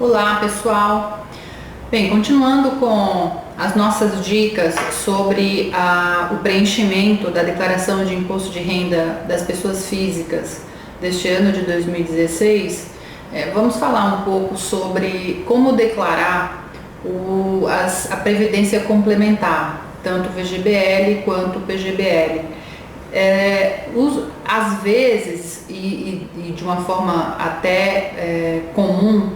Olá, pessoal! Bem, continuando com as nossas dicas sobre o preenchimento da declaração de imposto de renda das pessoas físicas deste ano de 2016, vamos falar um pouco sobre como declarar a previdência complementar, tanto o VGBL quanto o PGBL. Às vezes, e de uma forma até comum,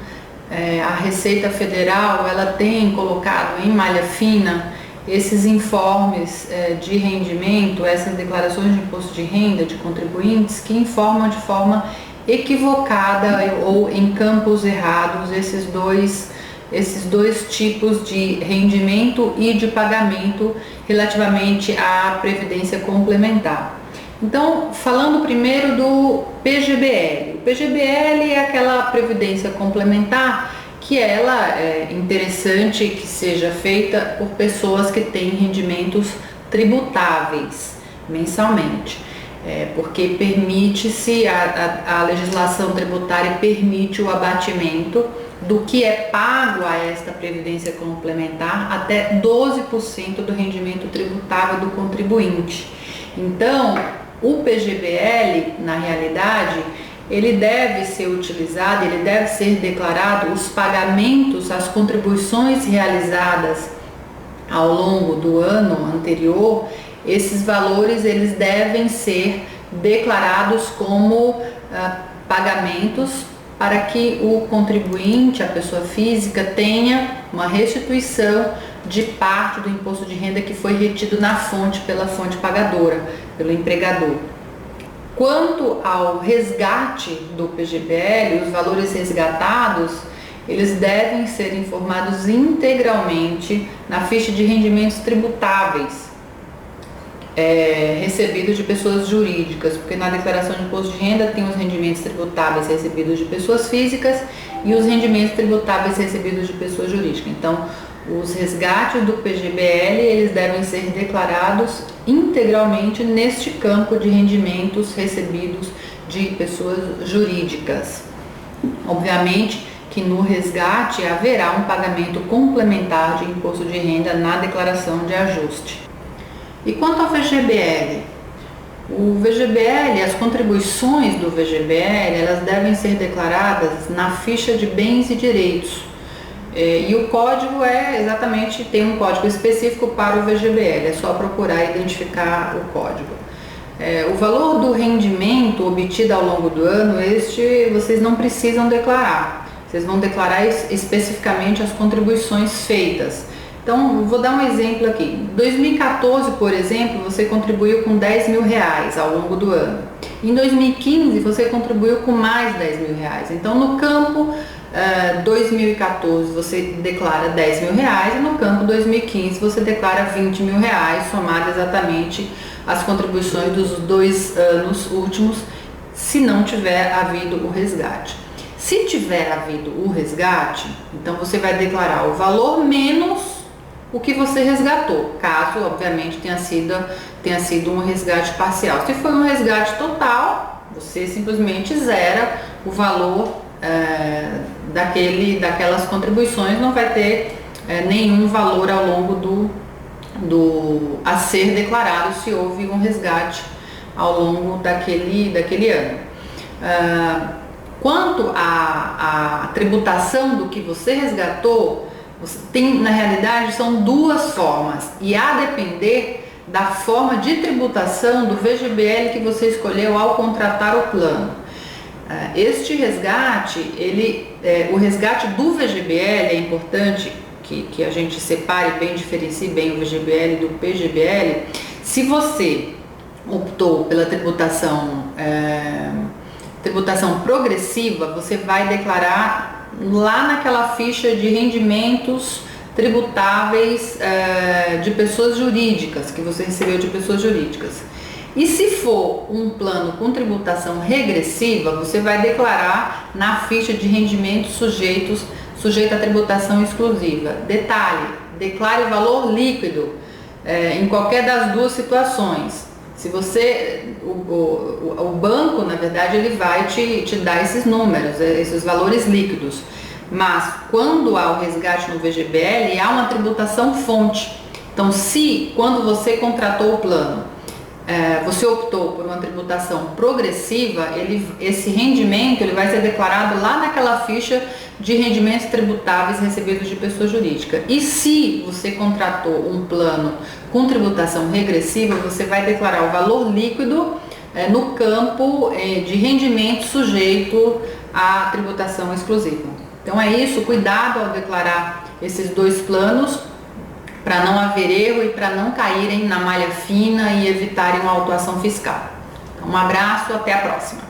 a Receita Federal ela tem colocado em malha fina esses informes de rendimento, essas declarações de imposto de renda de contribuintes que informam de forma equivocada ou em campos errados esses dois tipos de rendimento e de pagamento relativamente à previdência complementar. Então, falando primeiro do PGBL. O PGBL é aquela previdência complementar que ela é interessante que seja feita por pessoas que têm rendimentos tributáveis mensalmente, porque permite-se, a legislação tributária permite o abatimento do que é pago a esta previdência complementar até 12% do rendimento tributável do contribuinte. Então, o PGBL, na realidade, ele deve ser utilizado, ele deve ser declarado os pagamentos, as contribuições realizadas ao longo do ano anterior. Esses valores eles devem ser declarados como pagamentos para que o contribuinte, a pessoa física, tenha uma restituição de parte do imposto de renda que foi retido na fonte, pela fonte pagadora, pelo empregador. Quanto ao resgate do PGBL, os valores resgatados, eles devem ser informados integralmente na ficha de rendimentos tributáveis recebidos de pessoas jurídicas, porque na declaração de imposto de renda tem os rendimentos tributáveis recebidos de pessoas físicas e os rendimentos tributáveis recebidos de pessoas jurídicas. Então, os resgates do PGBL, eles devem ser declarados integralmente neste campo de rendimentos recebidos de pessoas jurídicas. Obviamente que no resgate haverá um pagamento complementar de imposto de renda na declaração de ajuste. E quanto ao VGBL? O VGBL, as contribuições do VGBL, elas devem ser declaradas na ficha de bens e direitos. E o código tem um código específico para o VGBL, é só procurar identificar o código. O valor do rendimento obtido ao longo do ano, vocês não precisam declarar, vocês vão declarar especificamente as contribuições feitas. Então, vou dar um exemplo aqui. Em 2014, por exemplo, você contribuiu com R$10.000 ao longo do ano. Em 2015, você contribuiu com mais R$10.000. Então, no campo 2014 você declara R$10.000 e no campo 2015 você declara R$20.000, somado exatamente as contribuições dos 2 anos últimos, se não tiver havido o resgate. Se tiver havido o resgate, então você vai declarar o valor menos o que você resgatou, caso obviamente tenha sido um resgate parcial. Se for um resgate total, você simplesmente zera o valor daquelas contribuições, não vai ter nenhum valor ao longo a ser declarado se houve um resgate ao longo daquele ano. Quanto à tributação do que você resgatou, você tem, na realidade, são 2 formas, e a depender da forma de tributação do VGBL que você escolheu ao contratar o plano. Este resgate, o resgate do VGBL, é importante que a gente separe bem, diferencie bem o VGBL do PGBL. Se você optou pela tributação progressiva, você vai declarar lá naquela ficha de rendimentos tributáveis de pessoas jurídicas, que você recebeu de pessoas jurídicas. E se for um plano com tributação regressiva, você vai declarar na ficha de rendimentos sujeito à tributação exclusiva. Detalhe, declare o valor líquido em qualquer das 2 situações. Se você, o banco, na verdade, ele vai te dar esses números, esses valores líquidos. Mas quando há o resgate no VGBL, há uma tributação fonte. Então, se quando você contratou o plano, você optou por uma tributação progressiva, esse rendimento ele vai ser declarado lá naquela ficha de rendimentos tributáveis recebidos de pessoa jurídica. E se você contratou um plano com tributação regressiva, você vai declarar o valor líquido no campo de rendimento sujeito à tributação exclusiva. Então é isso, cuidado ao declarar esses dois planos, para não haver erro e para não caírem na malha fina e evitarem uma autuação fiscal. Então, um abraço, até a próxima.